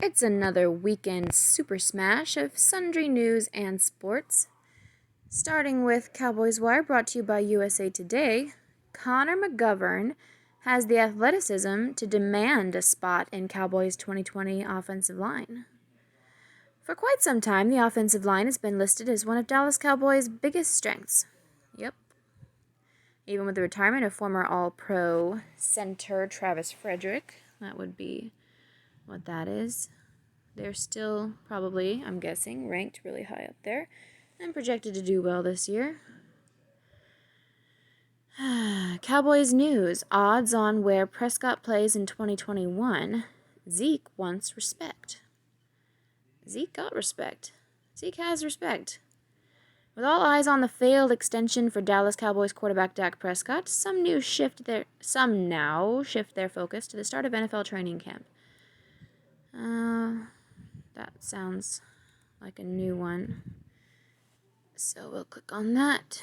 It's another weekend super smash of sundry news and sports. Starting with Cowboys Wire, brought to you by USA Today, Connor McGovern has the athleticism to demand a spot in Cowboys' 2020 offensive line. For quite some time, the offensive line has been listed as one of Dallas Cowboys' biggest strengths. Yep. Even with the retirement of former All-Pro center Travis Frederick, that would be what that is. They're still probably, I'm guessing, ranked really high up there and projected to do well this year. Cowboys news. Odds on where Prescott plays in 2021. Zeke wants respect. Zeke got respect. Zeke has respect. With all eyes on the failed extension for Dallas Cowboys quarterback Dak Prescott, some now shift their focus to the start of NFL training camp. That sounds like a new one. So we'll click on that.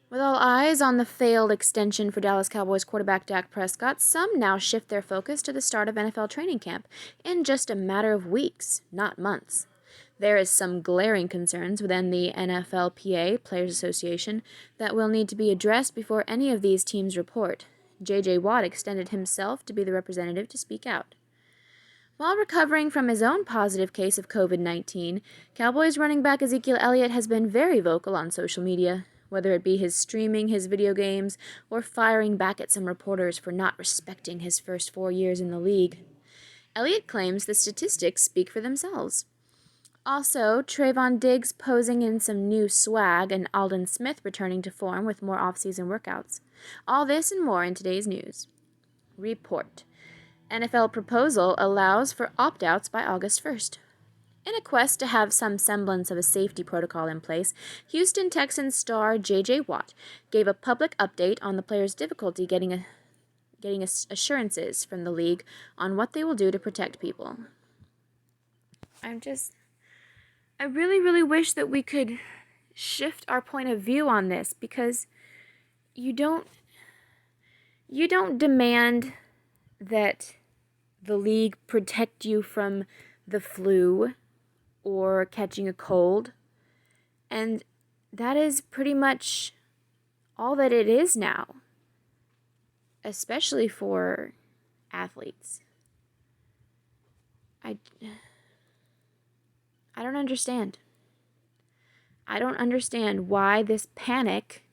With all eyes on the failed extension for Dallas Cowboys quarterback Dak Prescott, some now shift their focus to the start of NFL training camp in just a matter of weeks, not months. There is some glaring concerns within the NFLPA, Players Association, that will need to be addressed before any of these teams report. J.J. Watt extended himself to be the representative to speak out. While recovering from his own positive case of COVID-19, Cowboys running back Ezekiel Elliott has been very vocal on social media, whether it be his streaming his video games or firing back at some reporters for not respecting his first 4 years in the league. Elliott claims the statistics speak for themselves. Also, Trayvon Diggs posing in some new swag and Aldon Smith returning to form with more off-season workouts. All this and more in today's news. Report. NFL proposal allows for opt-outs by August 1st. In a quest to have some semblance of a safety protocol in place, Houston Texans star J.J. Watt gave a public update on the player's difficulty getting assurances from the league on what they will do to protect people. I really, really wish that we could shift our point of view on this, because you don't demand that the league protect you from the flu or catching a cold. And that is pretty much all that it is now, especially for athletes. I don't understand. I don't understand why this panic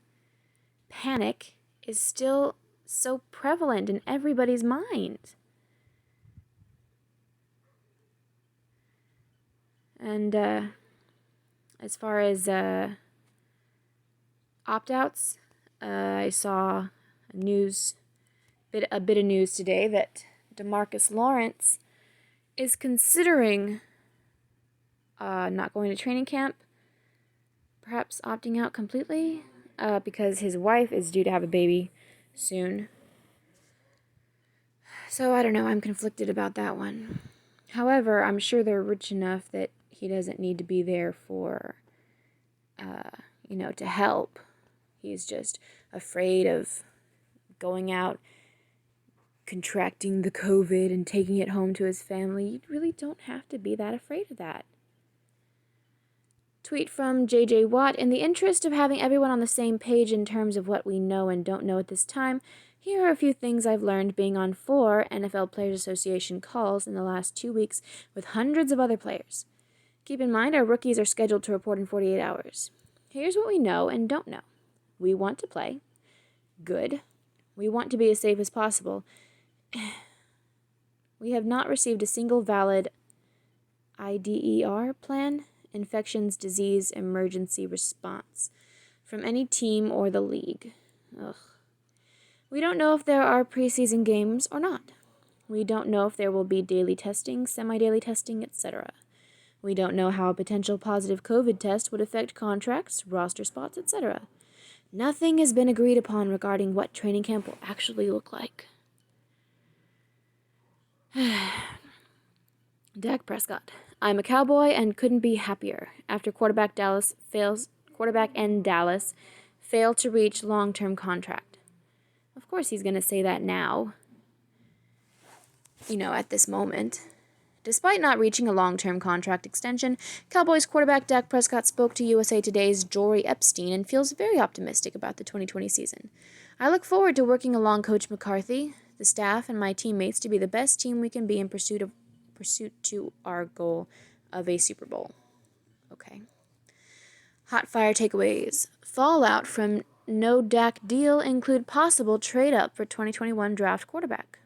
is still so prevalent in everybody's mind. And as far as opt-outs, I saw a bit of news today that DeMarcus Lawrence is considering not going to training camp, perhaps opting out completely, because his wife is due to have a baby soon. So I don't know, I'm conflicted about that one. However, I'm sure they're rich enough that he doesn't need to be there for, to help. He's just afraid of going out, contracting the COVID and taking it home to his family. You really don't have to be that afraid of that. Tweet from J.J. Watt. In the interest of having everyone on the same page in terms of what we know and don't know at this time, here are a few things I've learned being on 4 NFL Players Association calls in the last 2 weeks with hundreds of other players. Keep in mind, our rookies are scheduled to report in 48 hours. Here's what we know and don't know. We want to play. Good. We want to be as safe as possible. We have not received a single valid IDER plan, infectious disease emergency response, from any team or the league. Ugh. We don't know if there are preseason games or not. We don't know if there will be daily testing, semi-daily testing, etc. We don't know how a potential positive COVID test would affect contracts, roster spots, etc. Nothing has been agreed upon regarding what training camp will actually look like. Dak Prescott. I'm a Cowboy and couldn't be happier. After quarterback in Dallas failed to reach long-term contract. Of course he's going to say that now. at this moment. Despite not reaching a long-term contract extension, Cowboys quarterback Dak Prescott spoke to USA Today's Jory Epstein and feels very optimistic about the 2020 season. I look forward to working along Coach McCarthy, the staff, and my teammates to be the best team we can be in pursuit to our goal of a Super Bowl. Okay. Hot fire takeaways. Fallout from no Dak deal include possible trade-up for 2021 draft quarterback.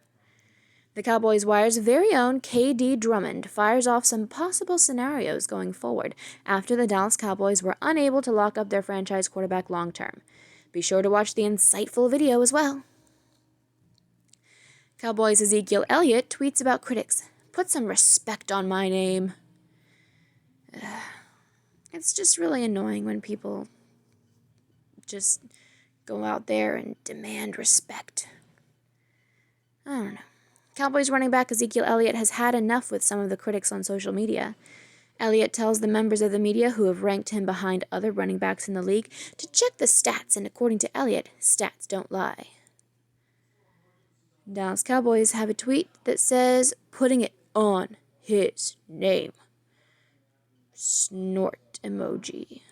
The Cowboys Wire's very own K.D. Drummond fires off some possible scenarios going forward after the Dallas Cowboys were unable to lock up their franchise quarterback long-term. Be sure to watch the insightful video as well. Cowboys Ezekiel Elliott tweets about critics. Put some respect on my name. It's just really annoying when people just go out there and demand respect. I don't know. Cowboys running back Ezekiel Elliott has had enough with some of the critics on social media. Elliott tells the members of the media who have ranked him behind other running backs in the league to check the stats, and according to Elliott, stats don't lie. Dallas Cowboys have a tweet that says, putting it on his name. Snort emoji.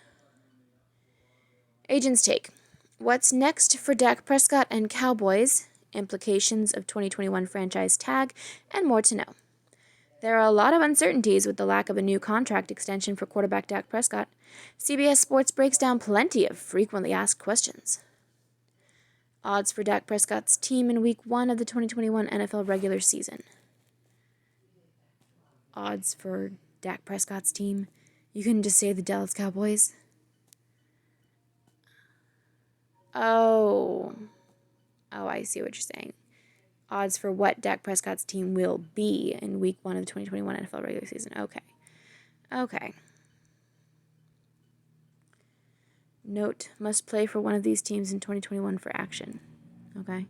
Agents take. What's next for Dak Prescott and Cowboys? Implications of 2021 franchise tag, and more to know. There are a lot of uncertainties with the lack of a new contract extension for quarterback Dak Prescott. CBS Sports breaks down plenty of frequently asked questions. Odds for Dak Prescott's team in Week 1 of the 2021 NFL regular season. Odds for Dak Prescott's team? You couldn't just say the Dallas Cowboys? Oh, I see what you're saying. Odds for what Dak Prescott's team will be in Week 1 of the 2021 NFL regular season. Okay. Note, must play for one of these teams in 2021 for action. Okay.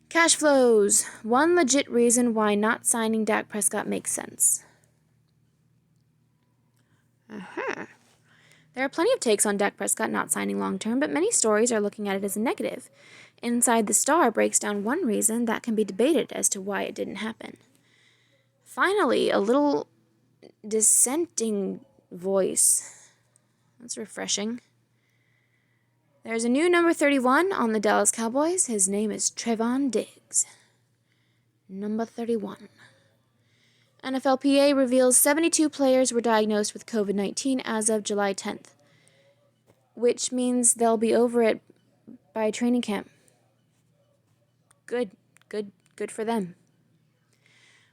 Cash flows. One legit reason why not signing Dak Prescott makes sense. There are plenty of takes on Dak Prescott not signing long-term, but many stories are looking at it as a negative. Inside the Star breaks down one reason that can be debated as to why it didn't happen. Finally, a little dissenting voice. That's refreshing. There's a new number 31 on the Dallas Cowboys. His name is Trevon Diggs. Number 31. NFLPA reveals 72 players were diagnosed with COVID-19 as of July 10th, which means they'll be over it by training camp. Good for them.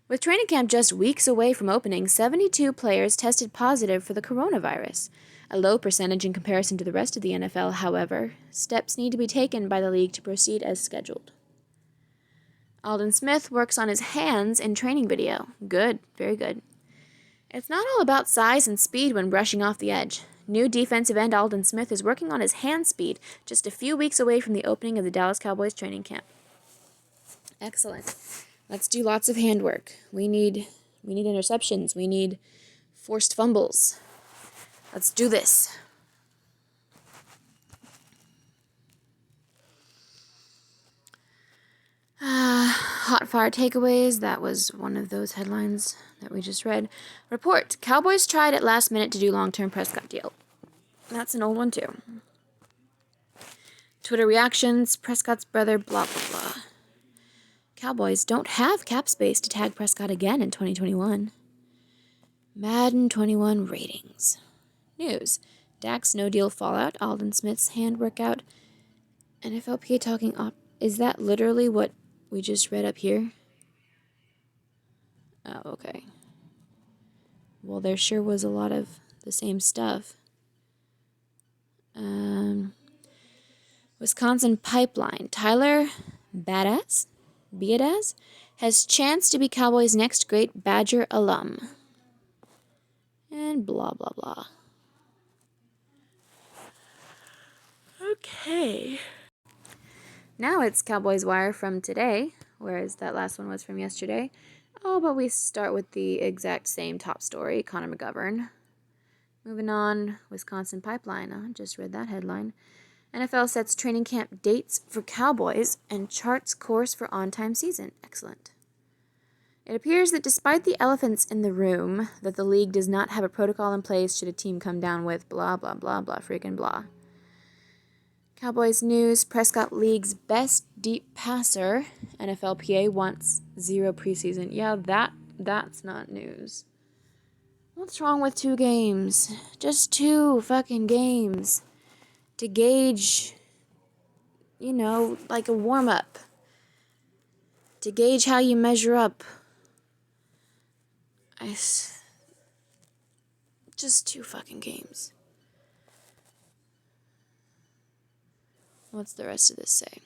With training camp just weeks away from opening, 72 players tested positive for the coronavirus. A low percentage in comparison to the rest of the NFL, however. Steps need to be taken by the league to proceed as scheduled. Aldon Smith works on his hands in training video. Good, very good. It's not all about size and speed when rushing off the edge. New defensive end Aldon Smith is working on his hand speed just a few weeks away from the opening of the Dallas Cowboys training camp. Excellent. Let's do lots of handwork. We need interceptions. We need forced fumbles. Let's do this. Hot fire takeaways. That was one of those headlines that we just read. Report. Cowboys tried at last minute to do long-term Prescott deal. That's an old one too. Twitter reactions. Prescott's brother, blah, blah, blah. Cowboys don't have cap space to tag Prescott again in 2021. Madden 21 ratings. News. Dak's no-deal fallout. Aldon Smith's hand workout. NFLPA talking Is that literally what we just read up here? Oh, okay. Well, there sure was a lot of the same stuff. Wisconsin Pipeline. Tyler Biadasz has chance to be Cowboys' next great Badger alum. And blah, blah, blah. Okay. Now it's Cowboys Wire from today, whereas that last one was from yesterday. Oh, but we start with the exact same top story, Connor McGovern. Moving on, Wisconsin Pipeline. I just read that headline. NFL sets training camp dates for Cowboys and charts course for on-time season. Excellent. It appears that despite the elephants in the room, that the league does not have a protocol in place should a team come down with blah, blah, blah, blah, freaking blah. Cowboys news, Prescott League's best deep passer. NFLPA wants 0 preseason. Yeah, that's not news. What's wrong with 2 games? Just 2 fucking games. To gauge, like a warm-up. To gauge how you measure up. Just 2 fucking games. What's the rest of this say?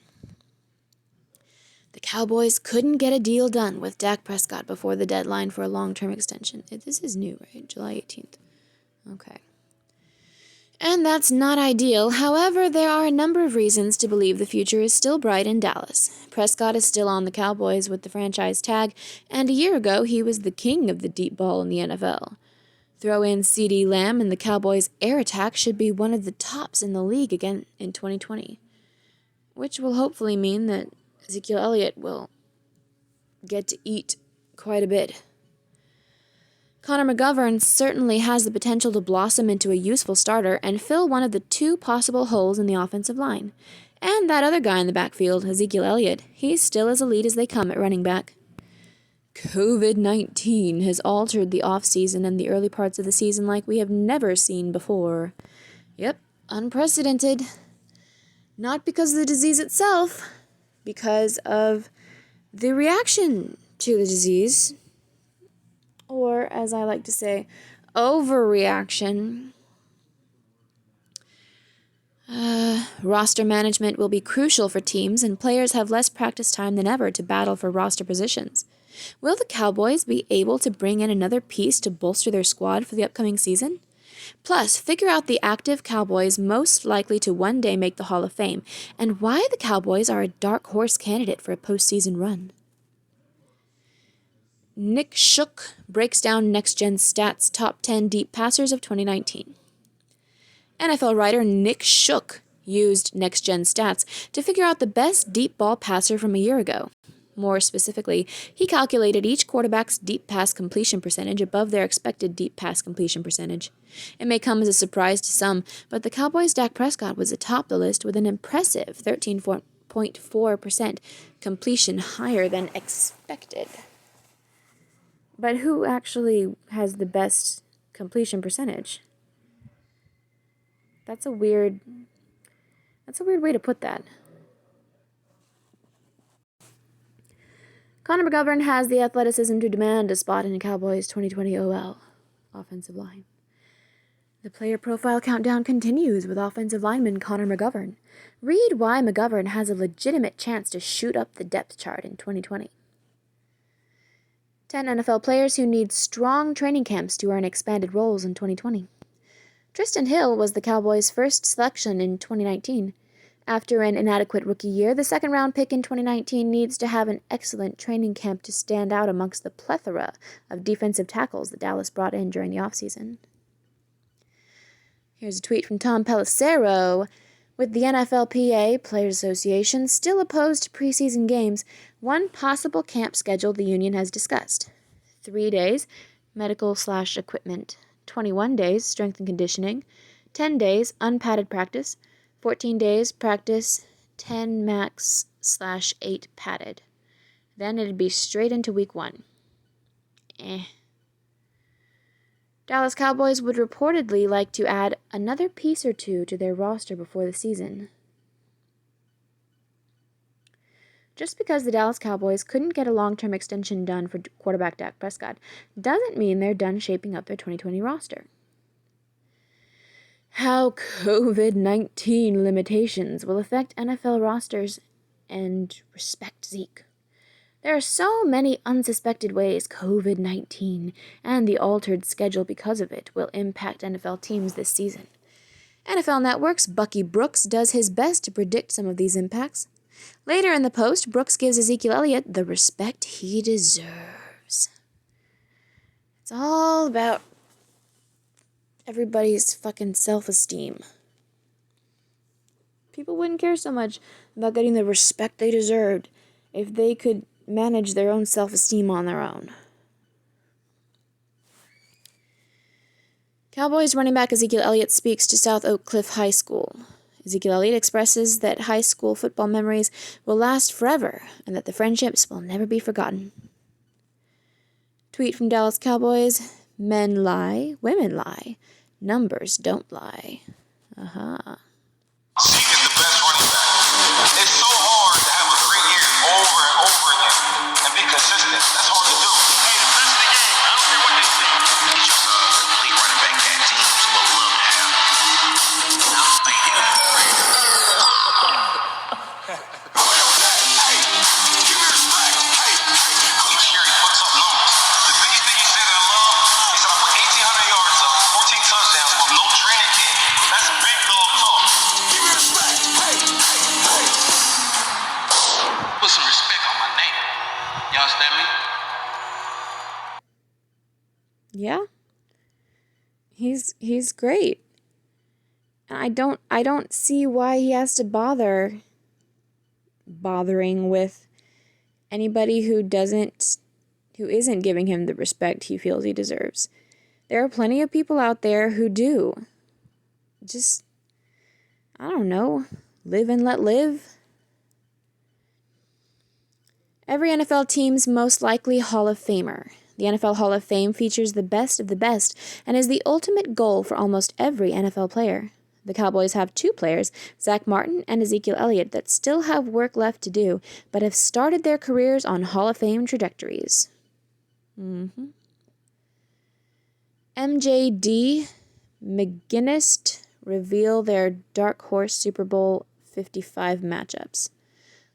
The Cowboys couldn't get a deal done with Dak Prescott before the deadline for a long-term extension. This is new, right? July 18th. Okay. And that's not ideal. However, there are a number of reasons to believe the future is still bright in Dallas. Prescott is still on the Cowboys with the franchise tag, and a year ago he was the king of the deep ball in the NFL. Throw in CeeDee Lamb, and the Cowboys' air attack should be one of the tops in the league again in 2020. Which will hopefully mean that Ezekiel Elliott will get to eat quite a bit. Connor McGovern certainly has the potential to blossom into a useful starter and fill one of the 2 possible holes in the offensive line. And that other guy in the backfield, Ezekiel Elliott, he's still as elite as they come at running back. COVID-19 has altered the offseason and the early parts of the season like we have never seen before. Yep, unprecedented. Not because of the disease itself, because of the reaction to the disease, or as I like to say, overreaction. Roster management will be crucial for teams, and players have less practice time than ever to battle for roster positions. Will the Cowboys be able to bring in another piece to bolster their squad for the upcoming season? Plus, figure out the active Cowboys most likely to one day make the Hall of Fame, and why the Cowboys are a dark horse candidate for a postseason run. Nick Shook breaks down Next Gen Stats' top 10 deep passers of 2019. NFL writer Nick Shook used Next Gen Stats to figure out the best deep ball passer from a year ago. More specifically, he calculated each quarterback's deep pass completion percentage above their expected deep pass completion percentage. It may come as a surprise to some, but the Cowboys' Dak Prescott was atop the list with an impressive 13.4% completion, higher than expected. But who actually has the best completion percentage? That's a weird way to put that. Connor McGovern has the athleticism to demand a spot in the Cowboys' 2020 OL offensive line. The player profile countdown continues with offensive lineman Connor McGovern. Read why McGovern has a legitimate chance to shoot up the depth chart in 2020. 10 NFL players who need strong training camps to earn expanded roles in 2020. Tristan Hill was the Cowboys' first selection in 2019. After an inadequate rookie year, the second-round pick in 2019 needs to have an excellent training camp to stand out amongst the plethora of defensive tackles that Dallas brought in during the offseason. Here's a tweet from Tom Pelissero. With the NFLPA, Players Association, still opposed to preseason games, one possible camp schedule the union has discussed. 3 days, medical/equipment. 21 days, strength and conditioning. 10 days, unpadded practice. 14 days, practice, 10 max/8 padded. Then it'd be straight into week 1. Dallas Cowboys would reportedly like to add another piece or 2 to their roster before the season. Just because the Dallas Cowboys couldn't get a long-term extension done for quarterback Dak Prescott doesn't mean they're done shaping up their 2020 roster. How COVID-19 limitations will affect NFL rosters and respect Zeke. There are so many unsuspected ways COVID-19 and the altered schedule because of it will impact NFL teams this season. NFL Network's Bucky Brooks does his best to predict some of these impacts. Later in the post, Brooks gives Ezekiel Elliott the respect he deserves. It's all about everybody's fucking self-esteem. People wouldn't care so much about getting the respect they deserved if they could manage their own self-esteem on their own. Cowboys running back Ezekiel Elliott speaks to South Oak Cliff High School. Ezekiel Elliott expresses that high school football memories will last forever and that the friendships will never be forgotten. Tweet from Dallas Cowboys: men lie, women lie, numbers don't lie. Aha. Zeke is the best running back. It's so hard to have a great year over and over again and be consistent. That's hard to do. Hey, the best in the game. I don't care what they say. He's just a complete running back that teams will love to have. Hey, give me respect. Hey, each year he puts up numbers. The biggest thing he said that I love, he said I put 1,800 yards up, 14 touchdowns with no training camp. That's big dog talk. Give me respect. Hey. Put some respect on my name. You understand me? Yeah. He's great. And I don't see why he has to bothering with anybody who isn't giving him the respect he feels he deserves. There are plenty of people out there who do. Just, I don't know, live and let live. Every NFL team's most likely Hall of Famer. The NFL Hall of Fame features the best of the best and is the ultimate goal for almost every NFL player. The Cowboys have two players, Zach Martin and Ezekiel Elliott, that still have work left to do, but have started their careers on Hall of Fame trajectories. MJD McGinnis reveal their Dark Horse Super Bowl 55 matchups.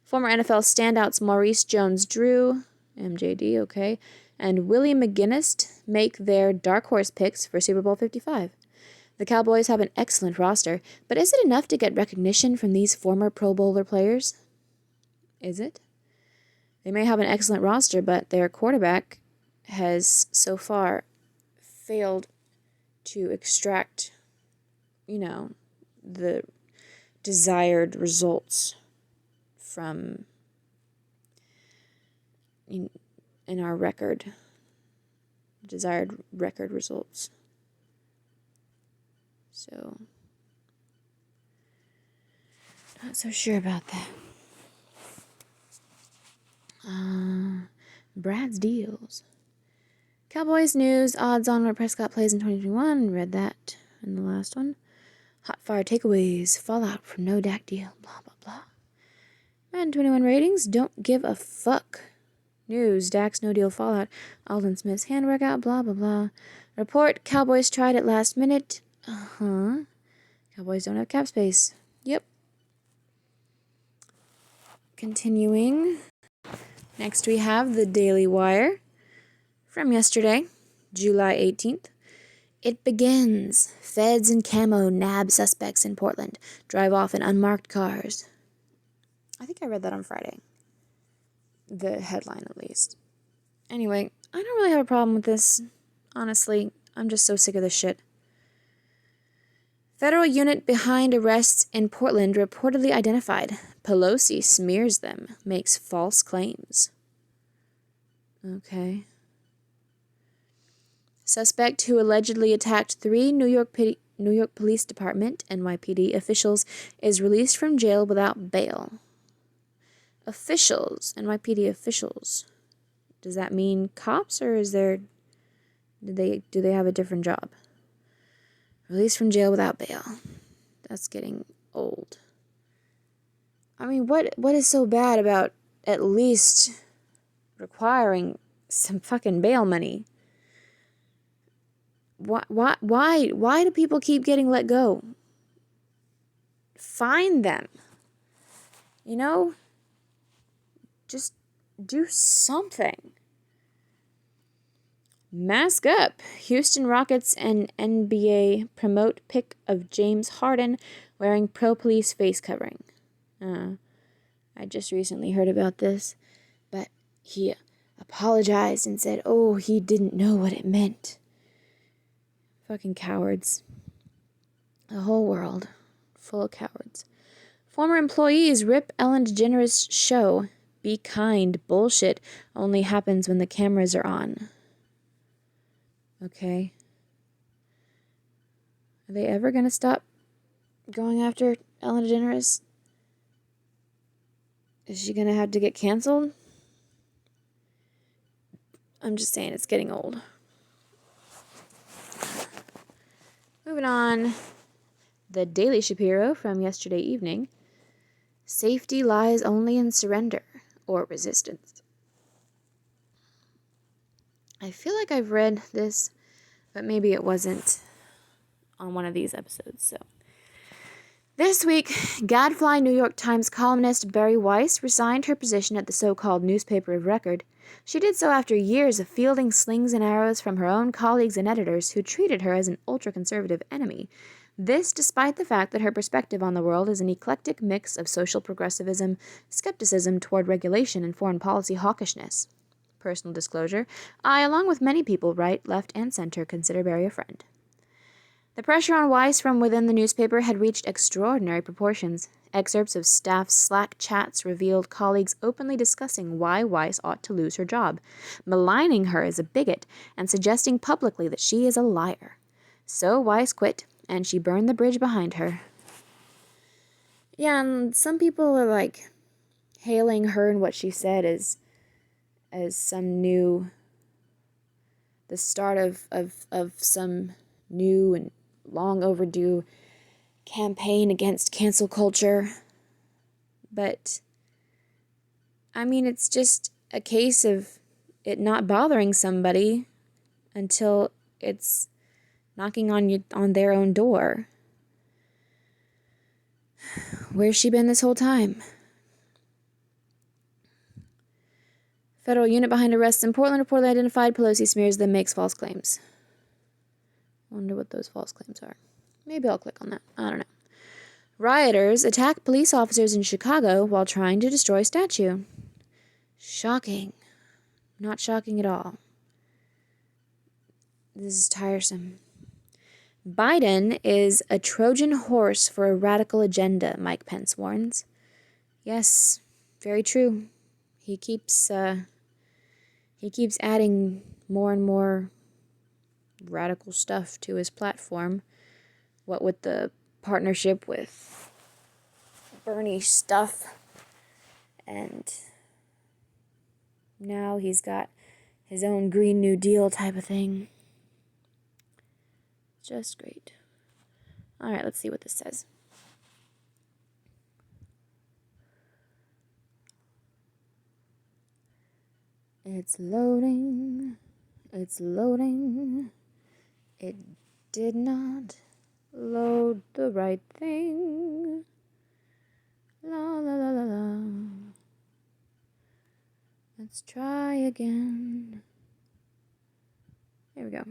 Former NFL standouts Maurice Jones-Drew, MJD, okay, and Willie McGinnis make their Dark Horse picks for Super Bowl 55. The Cowboys have an excellent roster, but is it enough to get recognition from these former Pro Bowler players? Is it? They may have an excellent roster, but their quarterback has so far failed to extract, the desired results from in our record. Desired record results. So, not so sure about that. Brad's deals. Cowboys news, odds on where Prescott plays in 2021. Read that in the last one. Hot fire takeaways, fallout from no Dak deal, blah, blah, blah. Madden 21 ratings, don't give a fuck. News, Dak's no deal fallout. Alden Smith's hand workout, blah, blah, blah. Report, Cowboys tried it last minute. Cowboys don't have cap space. Yep. Continuing. Next we have the Daily Wire from yesterday, July 18th. It begins. Feds in camo nab suspects in Portland. Drive off in unmarked cars. I think I read that on Friday. The headline, at least. Anyway, I don't really have a problem with this. Honestly, I'm just so sick of this shit. Federal unit behind arrests in Portland reportedly identified. Pelosi smears them, makes false claims. Okay. Suspect who allegedly attacked 3 New York Police Department, NYPD, officials is released from jail without bail. Officials, NYPD officials. Does that mean cops, or do they have a different job? Released from jail without bail. That's getting old. I mean, what is so bad about at least requiring some fucking bail money? Why do people keep getting let go? Find them. Just do something. Mask up. Houston Rockets and NBA promote pic of James Harden wearing pro-police face covering. I just recently heard about this, but he apologized and said, he didn't know what it meant. Fucking cowards. The whole world full of cowards. Former employees rip Ellen DeGeneres' show be kind bullshit only happens when the cameras are on. Okay? Are they ever going to stop going after Ellen DeGeneres? Is she going to have to get canceled? I'm just saying, it's getting old. Moving on. The Daily Shapiro from yesterday evening. Safety lies only in surrender or resistance. I feel like I've read this, but maybe it wasn't on one of these episodes, so. This week, Gadfly New York Times columnist Bari Weiss resigned her position at the so-called newspaper of record. She did so after years of fielding slings and arrows from her own colleagues and editors who treated her as an ultra-conservative enemy. This despite the fact that her perspective on the world is an eclectic mix of social progressivism, skepticism toward regulation, and foreign policy hawkishness. Personal disclosure, I, along with many people right, left, and center, consider Bari a friend. The pressure on Weiss from within the newspaper had reached extraordinary proportions. Excerpts of staff's Slack chats revealed colleagues openly discussing why Weiss ought to lose her job, maligning her as a bigot, and suggesting publicly that she is a liar. So Weiss quit, and she burned the bridge behind her. Yeah, and some people are, hailing her and what she said as some new... the start of some new and long overdue campaign against cancel culture. But, I mean, it's just a case of it not bothering somebody until it's knocking on their own door. Where's she been this whole time? Federal unit behind arrests in Portland reportedly identified Pelosi smears them, makes false claims. Wonder what those false claims are. Maybe I'll click on that. I don't know. Rioters attack police officers in Chicago while trying to destroy statue. Shocking. Not shocking at all. This is tiresome. Biden is a Trojan horse for a radical agenda, Mike Pence warns. Yes, very true. He keeps adding more and more radical stuff to his platform. What with the partnership with Bernie stuff, and now he's got his own Green New Deal type of thing. Just great. All right, let's see what this says. It's loading. It's loading. It did not load the right thing. La la la la la. Let's try again. There we go.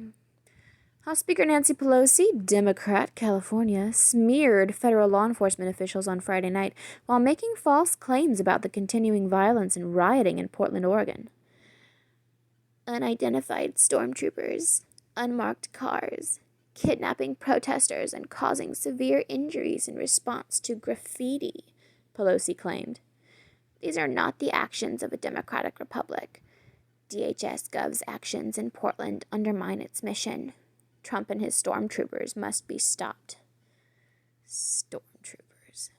House Speaker Nancy Pelosi, Democrat, California, smeared federal law enforcement officials on Friday night while making false claims about the continuing violence and rioting in Portland, Oregon. Unidentified stormtroopers, unmarked cars, kidnapping protesters and causing severe injuries in response to graffiti, Pelosi claimed. These are not the actions of a democratic republic. DHS Gov's actions in Portland undermine its mission. Trump and his stormtroopers must be stopped. Stormtroopers.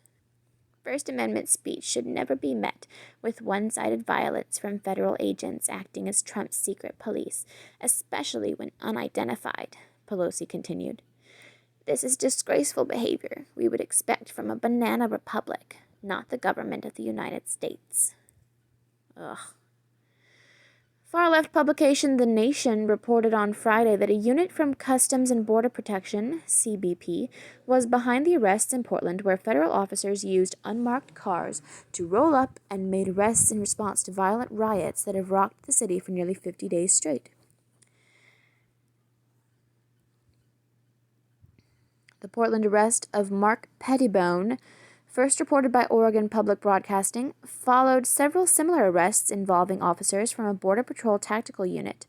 First Amendment speech should never be met with one-sided violence from federal agents acting as Trump's secret police, especially when unidentified, Pelosi continued. This is disgraceful behavior we would expect from a banana republic, not the government of the United States. Ugh. Far-left publication The Nation reported on Friday that a unit from Customs and Border Protection, CBP, was behind the arrests in Portland where federal officers used unmarked cars to roll up and made arrests in response to violent riots that have rocked the city for nearly 50 days straight. The Portland arrest of Mark Pettibone, first reported by Oregon Public Broadcasting, followed several similar arrests involving officers from a Border Patrol tactical unit,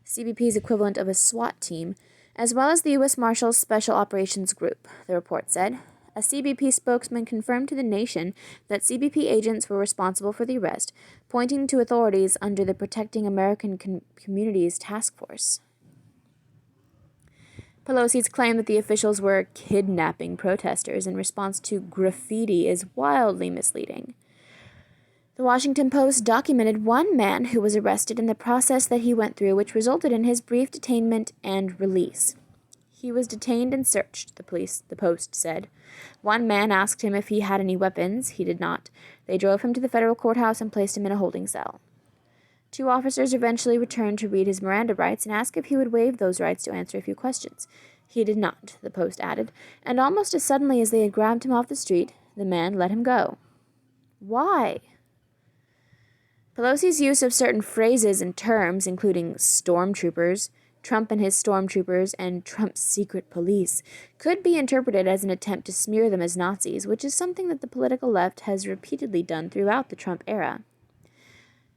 CBP's equivalent of a SWAT team, as well as the U.S. Marshals Special Operations Group, the report said. A CBP spokesman confirmed to The Nation that CBP agents were responsible for the arrest, pointing to authorities under the Protecting American Communities Task Force. Pelosi's claim that the officials were kidnapping protesters in response to graffiti is wildly misleading. The Washington Post documented one man who was arrested in the process that he went through, which resulted in his brief detainment and release. He was detained and searched, the Post said. One man asked him if he had any weapons. He did not. They drove him to the federal courthouse and placed him in a holding cell. 2 officers eventually returned to read his Miranda rights and ask if he would waive those rights to answer a few questions. He did not, the Post added, and almost as suddenly as they had grabbed him off the street, the man let him go. Why? Pelosi's use of certain phrases and terms, including stormtroopers, Trump and his stormtroopers, and Trump's secret police, could be interpreted as an attempt to smear them as Nazis, which is something that the political left has repeatedly done throughout the Trump era.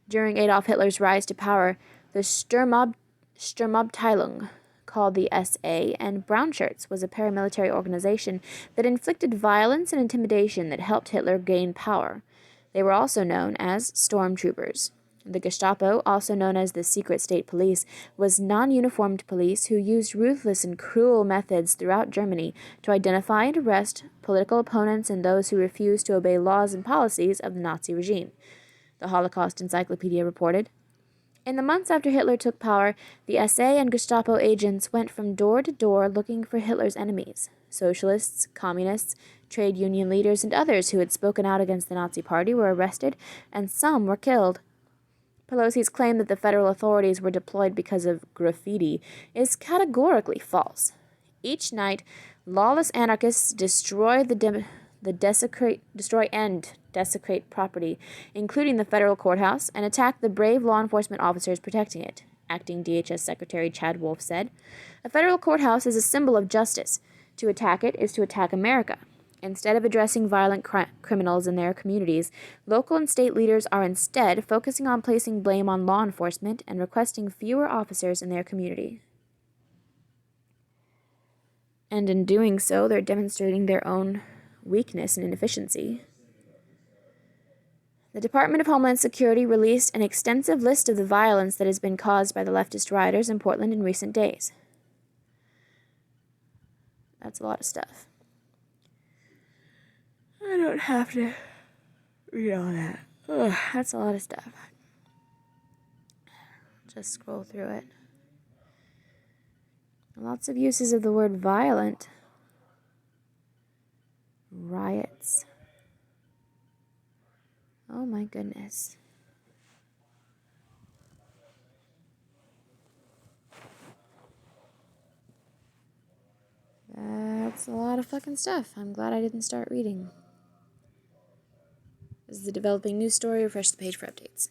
During Adolf Hitler's rise to power, the Sturmabteilung, called the SA, and Brown Shirts was a paramilitary organization that inflicted violence and intimidation that helped Hitler gain power. They were also known as stormtroopers. The Gestapo, also known as the Secret State Police, was non-uniformed police who used ruthless and cruel methods throughout Germany to identify and arrest political opponents and those who refused to obey laws and policies of the Nazi regime, the Holocaust Encyclopedia reported. In the months after Hitler took power, the SA and Gestapo agents went from door to door looking for Hitler's enemies, socialists, communists, trade union leaders, and others who had spoken out against the Nazi Party were arrested, and some were killed. Pelosi's claim that the federal authorities were deployed because of graffiti is categorically false. Each night, lawless anarchists destroy and desecrate property, including the federal courthouse, and attack the brave law enforcement officers protecting it, acting DHS Secretary Chad Wolf said. A federal courthouse is a symbol of justice. To attack it is to attack America. Instead of addressing violent criminals in their communities, local and state leaders are instead focusing on placing blame on law enforcement and requesting fewer officers in their community. And in doing so, they're demonstrating their own weakness and inefficiency. The Department of Homeland Security released an extensive list of the violence that has been caused by the leftist rioters in Portland in recent days. That's a lot of stuff. I don't have to read all that. Ugh, that's a lot of stuff. Just scroll through it. Lots of uses of the word violent. Riots. Oh my goodness. That's a lot of fucking stuff. I'm glad I didn't start reading. This is the developing news story. Refresh the page for updates.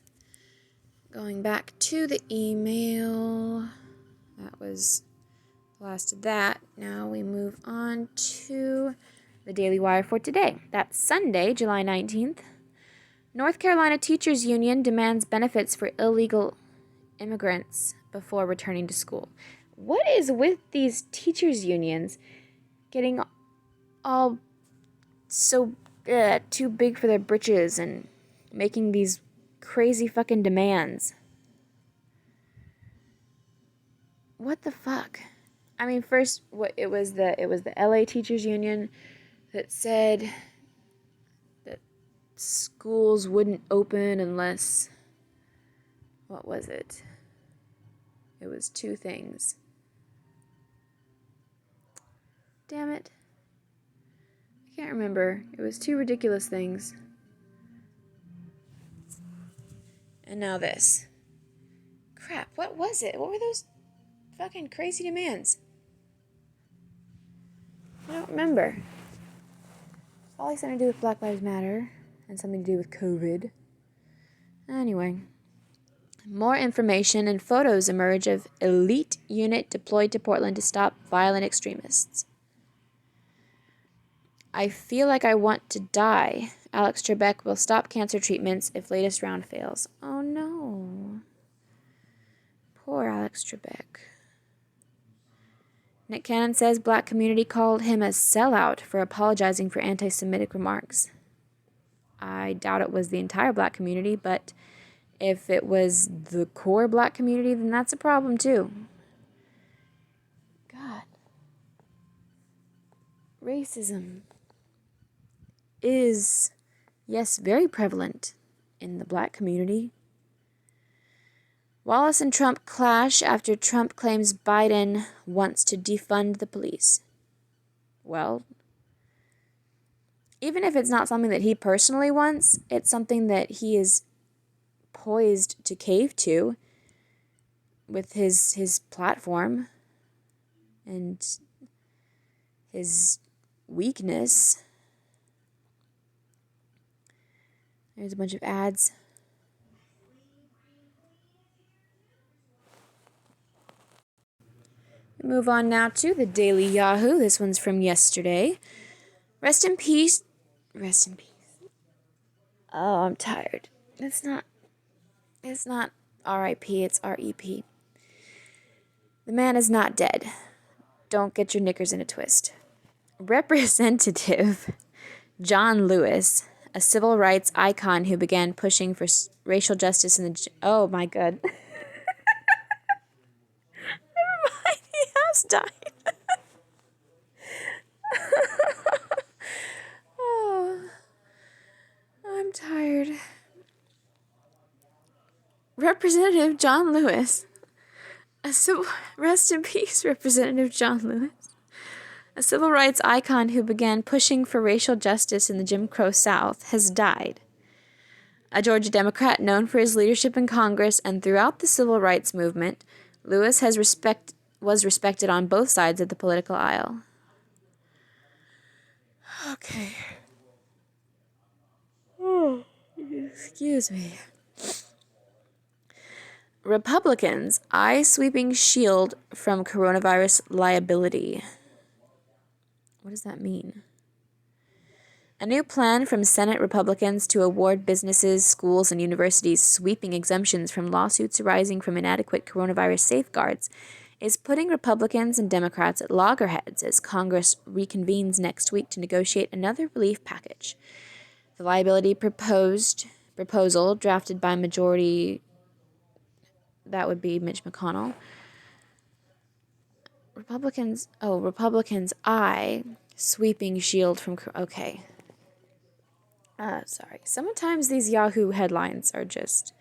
Going back to the email. That was the last of that. Now we move on to the Daily Wire for today. That's Sunday, July 19th. North Carolina Teachers Union demands benefits for illegal immigrants before returning to school. What is with these teachers unions getting all so too big for their britches and making these crazy fucking demands? What the fuck? I mean, first, it was the LA Teachers Union that said that schools wouldn't open unless, what was it? It was 2 things. Damn it. I can't remember. It was 2 ridiculous things. And now this. Crap, what was it? What were those fucking crazy demands? I don't remember. All something to do with Black Lives Matter and something to do with COVID. Anyway. More information and photos emerge of elite unit deployed to Portland to stop violent extremists. I feel like I want to die. Alex Trebek will stop cancer treatments if latest round fails. Oh no. Poor Alex Trebek. Nick Cannon says black community called him a sellout for apologizing for anti-Semitic remarks. I doubt it was the entire black community, but if it was the core black community, then that's a problem too. God. Racism is, yes, very prevalent in the black community. Wallace and Trump clash after Trump claims Biden wants to defund the police. Well, even if it's not something that he personally wants, it's something that he is poised to cave to with his platform and his weakness. There's a bunch of ads. We move on now to the Daily Yahoo. This one's from yesterday. Rest in peace. Rest in peace. Oh, I'm tired. It's not R.I.P., it's R.E.P. The man is not dead. Don't get your knickers in a twist. Representative John Lewis, a civil rights icon who began pushing for racial justice in the... Oh, my God. Never mind, he has died. Oh, I'm tired. Representative John Lewis, rest in peace, Representative John Lewis, a civil rights icon who began pushing for racial justice in the Jim Crow South, has died. A Georgia Democrat known for his leadership in Congress and throughout the civil rights movement, Lewis was respected on both sides of the political aisle. Okay. Oh, excuse me. Republicans eye sweeping shield from coronavirus liability. What does that mean? A new plan from Senate Republicans to award businesses, schools, and universities sweeping exemptions from lawsuits arising from inadequate coronavirus safeguards is putting Republicans and Democrats at loggerheads as Congress reconvenes next week to negotiate another relief package. The liability proposal, drafted by Majority, that would be Mitch McConnell. Republicans eye sweeping shield from... Okay. Sorry. Sometimes these Yahoo headlines are just...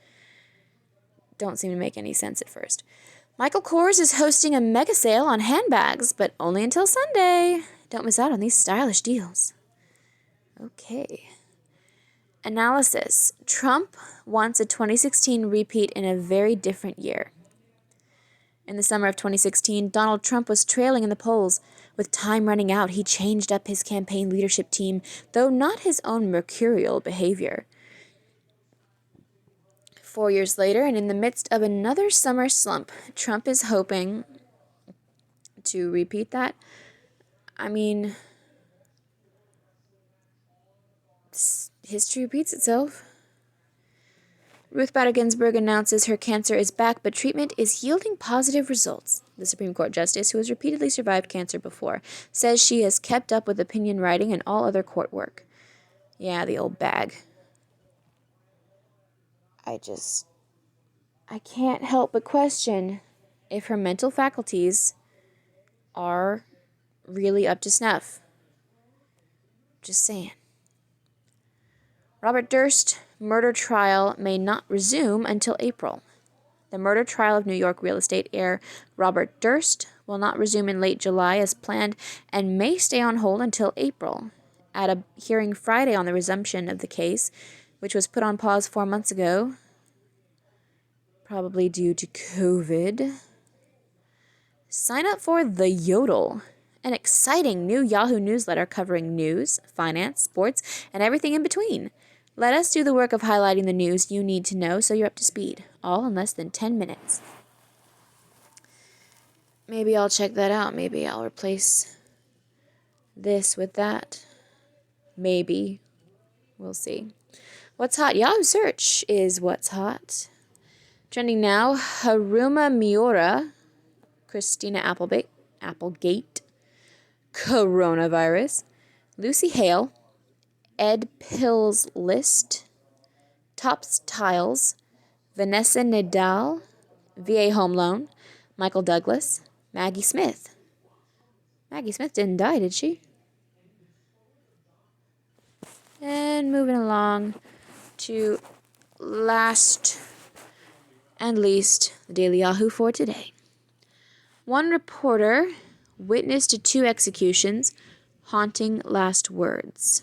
don't seem to make any sense at first. Michael Kors is hosting a mega sale on handbags, but only until Sunday. Don't miss out on these stylish deals. Okay. Analysis. Trump wants a 2016 repeat in a very different year. In the summer of 2016, Donald Trump was trailing in the polls. With time running out, he changed up his campaign leadership team, though not his own mercurial behavior. 4 years later, and in the midst of another summer slump, Trump is hoping to repeat that. I mean, history repeats itself. Ruth Bader Ginsburg announces her cancer is back, but treatment is yielding positive results. The Supreme Court Justice, who has repeatedly survived cancer before, says she has kept up with opinion writing and all other court work. Yeah, the old bag. I can't help but question if her mental faculties are really up to snuff. Just saying. Robert Durst murder trial may not resume until April. The murder trial of New York real estate heir Robert Durst will not resume in late July as planned and may stay on hold until April. At a hearing Friday on the resumption of the case, which was put on pause 4 months ago, probably due to COVID. Sign up for The Yodel, an exciting new Yahoo newsletter covering news, finance, sports, and everything in between. Let us do the work of highlighting the news you need to know so you're up to speed, all in less than 10 minutes. Maybe I'll check that out. Maybe I'll replace this with that. Maybe. We'll see. What's hot? Yahoo search is what's hot. Trending now, Haruma Miura, Christina Applegate, Applegate, coronavirus, Lucy Hale, Ed Pill's List, Tops Tiles, Vanessa Nadal, VA Home Loan, Michael Douglas, Maggie Smith. Maggie Smith didn't die, did she? And moving along to last and least, the Daily Yahoo for today. One reporter witnessed to 2 executions, haunting last words.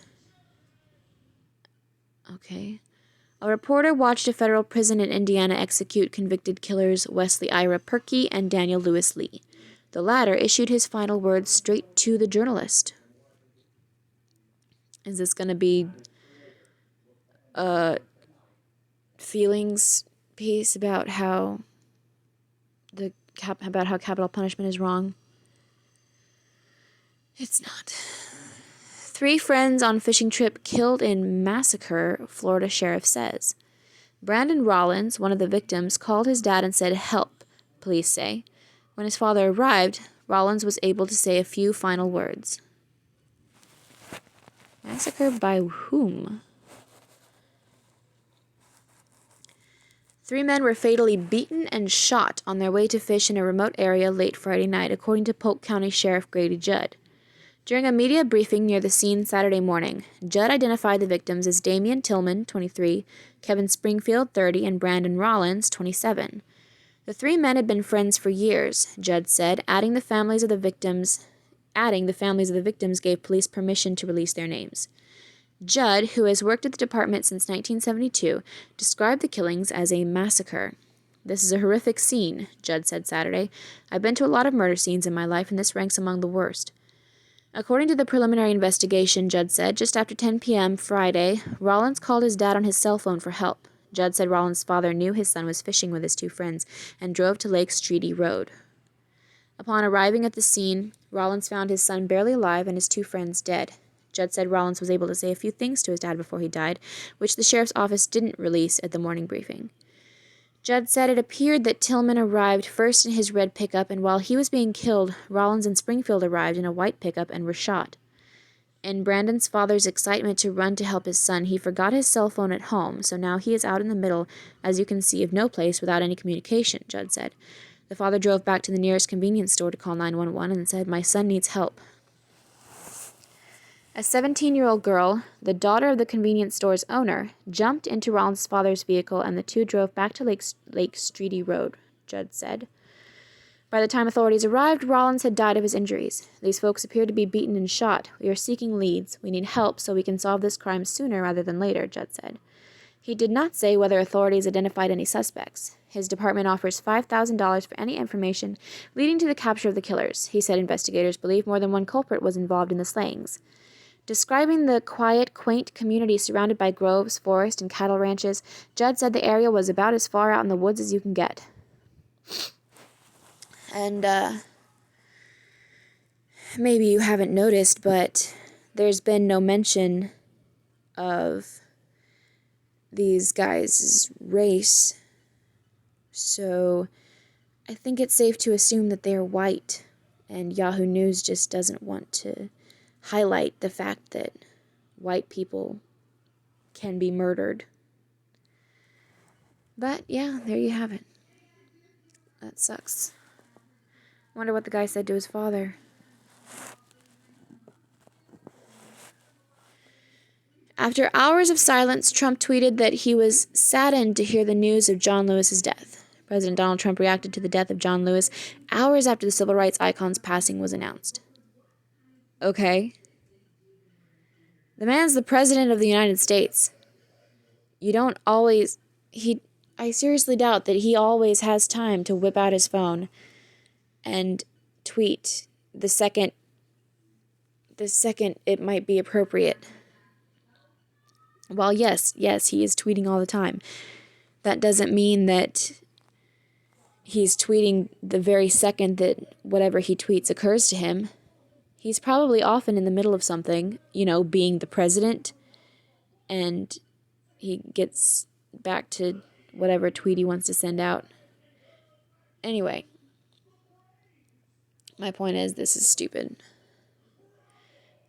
Okay. A reporter watched a federal prison in Indiana execute convicted killers Wesley Ira Perkey and Daniel Lewis Lee. The latter issued his final words straight to the journalist. Is this going to be a feelings piece about how capital punishment is wrong? It's not. 3 friends on fishing trip killed in massacre, Florida sheriff says. Brandon Rollins, one of the victims, called his dad and said, "Help," police say. When his father arrived, Rollins was able to say a few final words. Massacre by whom? 3 men were fatally beaten and shot on their way to fish in a remote area late Friday night, according to Polk County Sheriff Grady Judd. During a media briefing near the scene Saturday morning, Judd identified the victims as Damian Tillman, 23, Kevin Springfield, 30, and Brandon Rollins, 27. The 3 men had been friends for years, Judd said, adding the families of the victims gave police permission to release their names. Judd, who has worked at the department since 1972, described the killings as a massacre. "This is a horrific scene," Judd said Saturday. "I've been to a lot of murder scenes in my life, and this ranks among the worst." According to the preliminary investigation, Judd said, just after 10 p.m. Friday, Rollins called his dad on his cell phone for help. Judd said Rollins' father knew his son was fishing with his 2 friends and drove to Lake Streety Road. Upon arriving at the scene, Rollins found his son barely alive and his 2 friends dead. Judd said Rollins was able to say a few things to his dad before he died, which the sheriff's office didn't release at the morning briefing. Judd said it appeared that Tillman arrived first in his red pickup, and while he was being killed, Rollins and Springfield arrived in a white pickup and were shot. In Brandon's father's excitement to run to help his son, he forgot his cell phone at home, so now he is out in the middle, as you can see, of no place without any communication, Judd said. The father drove back to the nearest convenience store to call 911 and said, "My son needs help." A 17-year-old girl, the daughter of the convenience store's owner, jumped into Rollins' father's vehicle and the 2 drove back to Lake Streety Road, Judd said. By the time authorities arrived, Rollins had died of his injuries. "These folks appear to be beaten and shot. We are seeking leads. We need help so we can solve this crime sooner rather than later," Judd said. He did not say whether authorities identified any suspects. His department offers $5,000 for any information leading to the capture of the killers. He said investigators believe more than one culprit was involved in the slayings. Describing the quiet, quaint community surrounded by groves, forest, and cattle ranches, Judd said the area was about as far out in the woods as you can get. And, maybe you haven't noticed, but there's been no mention of these guys' race. So, I think it's safe to assume that they're white, and Yahoo News just doesn't want to highlight the fact that white people can be murdered. But, yeah, there you have it. That sucks. Wonder what the guy said to his father. After hours of silence, Trump tweeted that he was saddened to hear the news of John Lewis's death. President Donald Trump reacted to the death of John Lewis hours after the civil rights icon's passing was announced. Okay. The man's the president of the United States. You don't always... I seriously doubt that he always has time to whip out his phone and tweet the second it might be appropriate. While yes, he is tweeting all the time. That doesn't mean that he's tweeting the very second that whatever he tweets occurs to him. He's probably often in the middle of something, being the president, and he gets back to whatever tweet he wants to send out. Anyway, My point is, this is stupid.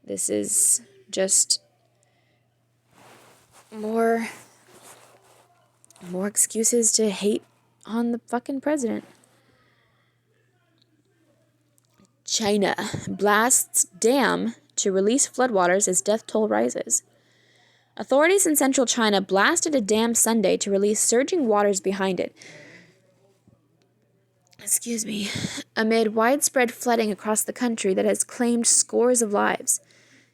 This is just more excuses to hate on the fucking president. China blasts dam to release floodwaters as death toll rises. Authorities in central China blasted a dam Sunday to release surging waters behind it. Amid widespread flooding across the country that has claimed scores of lives.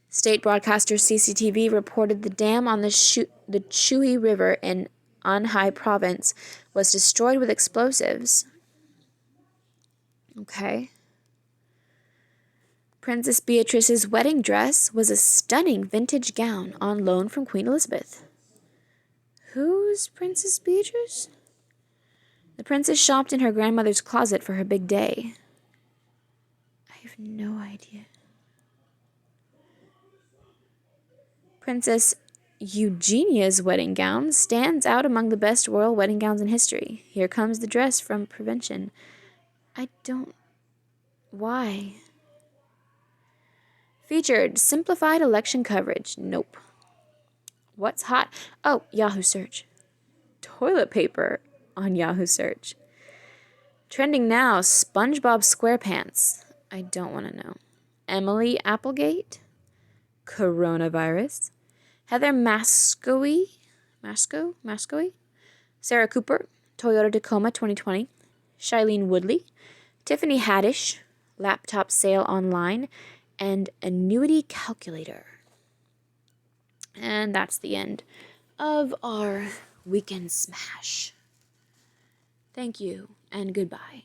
State broadcaster CCTV reported the dam on the Chui River in Anhai province was destroyed with explosives. Okay. Princess Beatrice's wedding dress was a stunning vintage gown on loan from Queen Elizabeth. Who's Princess Beatrice? The princess shopped in her grandmother's closet for her big day. I have no idea. Princess Eugenia's wedding gown stands out among the best royal wedding gowns in history. Here comes the dress from Prevention. Why? Featured simplified election coverage. Nope. What's hot? Oh, Yahoo search. Toilet paper on Yahoo search. Trending now, SpongeBob SquarePants. I don't want to know. Emily Applegate. Coronavirus. Heather Mascoe. Sarah Cooper. Toyota Tacoma 2020. Shailene Woodley. Tiffany Haddish. Laptop sale online. And annuity calculator. And that's the end of our weekend smash. Thank you and goodbye.